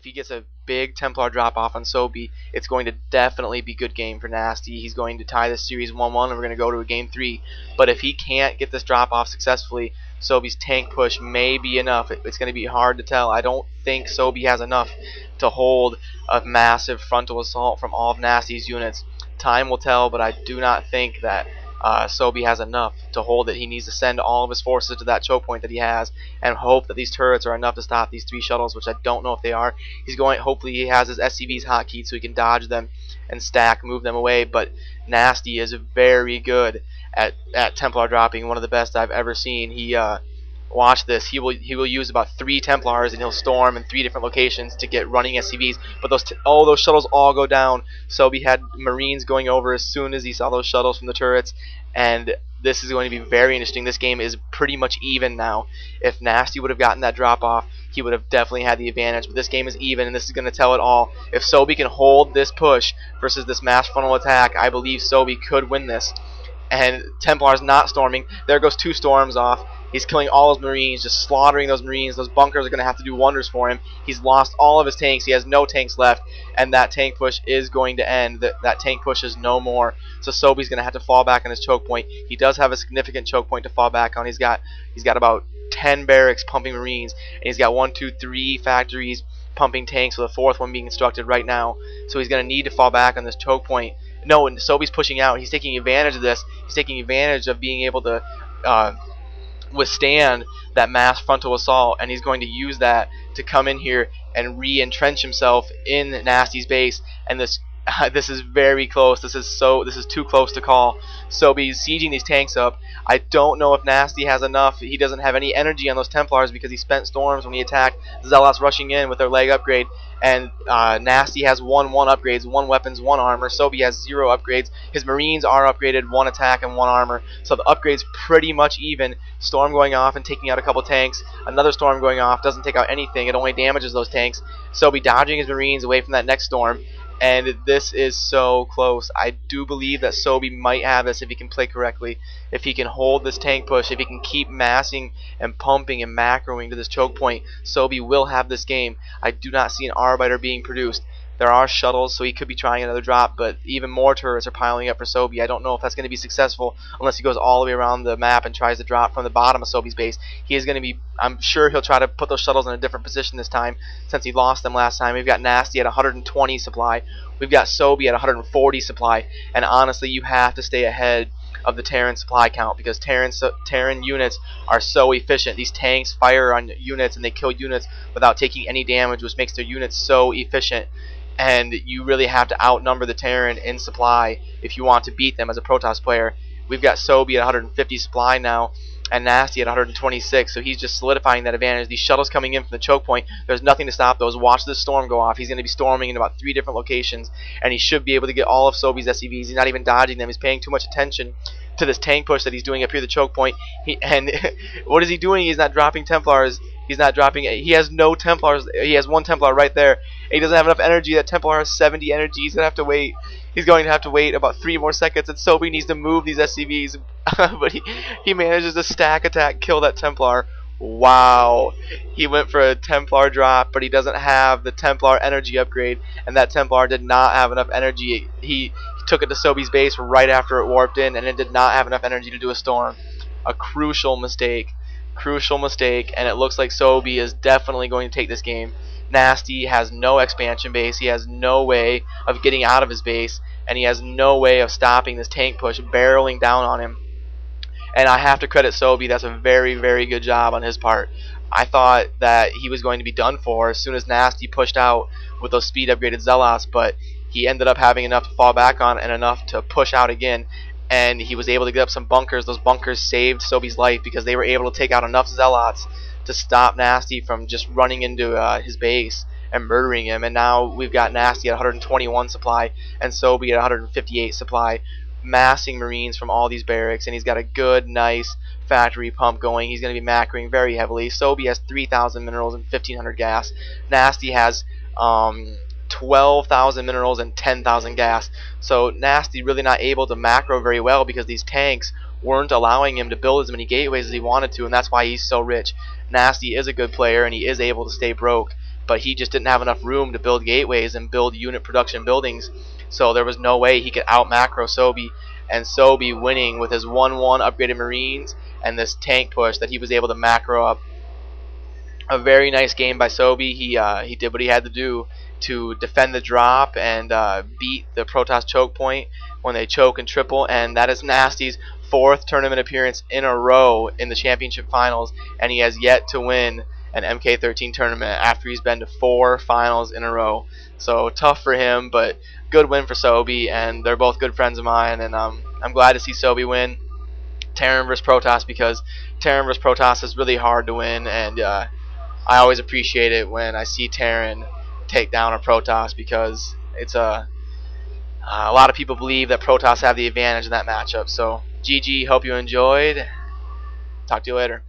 if he gets a big Templar drop off on Sobi, it's going to definitely be good game for Nasty. He's going to tie this series 1-1, and we're going to go to a game 3. But if he can't get this drop off successfully, Sobi's tank push may be enough. It's going to be hard to tell. I don't think Sobi has enough to hold a massive frontal assault from all of Nasty's units. Time will tell, but I do not think that Sobi has enough to hold it. He needs to send all of his forces to that choke point that he has and hope that these turrets are enough to stop these 3 shuttles, which I don't know if they are. Hopefully he has his SCVs hotkeyed so he can dodge them and stack, move them away. But Nasty is very good at Templar dropping, one of the best I've ever seen. Watch this. He will use about 3 Templars and he'll storm in 3 different locations to get running SCVs. But those shuttles all go down. Sobi had Marines going over as soon as he saw those shuttles from the turrets, and this is going to be very interesting. This game is pretty much even now. If Nasty would have gotten that drop off, he would have definitely had the advantage. But this game is even, and this is going to tell it all. If Sobi can hold this push versus this mass frontal attack, I believe Sobi could win this. And Templar's not storming. There goes 2 storms off. He's killing all his Marines, just slaughtering those Marines. Those bunkers are going to have to do wonders for him. He's lost all of his tanks. He has no tanks left, and that tank push is going to end. That tank push is no more. So Sobi's going to have to fall back on his choke point. He does have a significant choke point to fall back on. He's got about 10 barracks pumping Marines, and he's got 1, 2, 3 factories pumping tanks, with a 4th one being constructed right now. So he's going to need to fall back on this choke point. No, and Sobi's pushing out. He's taking advantage of this. He's taking advantage of being able to withstand that mass frontal assault, and he's going to use that to come in here and re-entrench himself in Nasty's base. And this is very close. This is too close to call. Sobi's sieging these tanks up. I don't know if Nasty has enough. He doesn't have any energy on those Templars because he spent storms when he attacked Zealots rushing in with their leg upgrade. And Nasty has 1 upgrades, 1 weapons, 1 armor. Sobi has 0 upgrades. His Marines are upgraded, 1 attack and 1 armor. So the upgrades pretty much even. Storm going off and taking out a couple tanks. Another storm going off doesn't take out anything. It only damages those tanks. Sobi dodging his Marines away from that next storm. And this is so close. I do believe that Sobi might have this if he can play correctly. If he can hold this tank push, if he can keep massing and pumping and macroing to this choke point, Sobi will have this game. I do not see an Arbiter being produced. There are shuttles, so he could be trying another drop, but even more turrets are piling up for Sobi. I don't know if that's going to be successful unless he goes all the way around the map and tries to drop from the bottom of Sobi's base. He is going to be, I'm sure he'll try to put those shuttles in a different position this time since he lost them last time. We've got Nasty at 120 supply. We've got Sobi at 140 supply. And honestly, you have to stay ahead of the Terran supply count because Terran units are so efficient. These tanks fire on units and they kill units without taking any damage, which makes their units so efficient. And you really have to outnumber the Terran in supply if you want to beat them as a Protoss player. We've got Sobi at 150 supply now and Nasty at 126, so he's just solidifying that advantage. These shuttles coming in from the choke point, there's nothing to stop those. Watch this storm go off. He's going to be storming in about 3 different locations, and he should be able to get all of Sobi's SCVs. He's not even dodging them. He's paying too much attention to this tank push that he's doing up here at the choke point. And what is he doing? He's not dropping Templars. He's not dropping. He has no Templars. He has 1 Templar right there. He doesn't have enough energy. That Templar has 70 energy. He's gonna have to wait. He's going to have to wait about 3 more seconds, and Sobi needs to move these SCVs. But he manages to stack attack, kill that Templar. Wow. He went for a Templar drop, but he doesn't have the Templar energy upgrade, and that Templar did not have enough energy. He took it to Sobi's base right after it warped in, and it did not have enough energy to do a storm. A crucial mistake. Crucial mistake, and it looks like Sobi is definitely going to take this game. Nasty has no expansion base. He has no way of getting out of his base, and he has no way of stopping this tank push barreling down on him. And I have to credit Sobi. That's a very, very good job on his part. I thought that he was going to be done for as soon as Nasty pushed out with those speed upgraded Zealots, but he ended up having enough to fall back on and enough to push out again. And he was able to get up some bunkers. Those bunkers saved Sobi's life because they were able to take out enough Zealots to stop Nasty from just running into his base and murdering him. And now we've got Nasty at 121 supply and Sobi at 158 supply, massing Marines from all these barracks. And he's got a good, nice factory pump going. He's going to be macroing very heavily. Sobi has 3,000 minerals and 1,500 gas. Nasty has 12,000 minerals and 10,000 gas. So Nasty really not able to macro very well because these tanks weren't allowing him to build as many gateways as he wanted to, and that's why he's so rich. Nasty is a good player and he is able to stay broke. but he just didn't have enough room to build gateways and build unit production buildings, so there was no way he could out macro Sobi, and Sobi winning with his 1-1 upgraded Marines and this tank push that he was able to macro up. A very nice game by Sobi. He did what he had to do to defend the drop and beat the Protoss choke point when they choke and triple, and that is Nasty's 4th tournament appearance in a row in the championship finals, and he has yet to win an MK13 tournament after he's been to 4 finals in a row. So tough for him, but good win for Sobi, and they're both good friends of mine, and I'm glad to see Sobi win Terran versus Protoss, because Terran versus Protoss is really hard to win, and I always appreciate it when I see Terran take down a Protoss, because it's a lot of people believe that Protoss have the advantage in that matchup. So GG, hope you enjoyed. Talk to you later.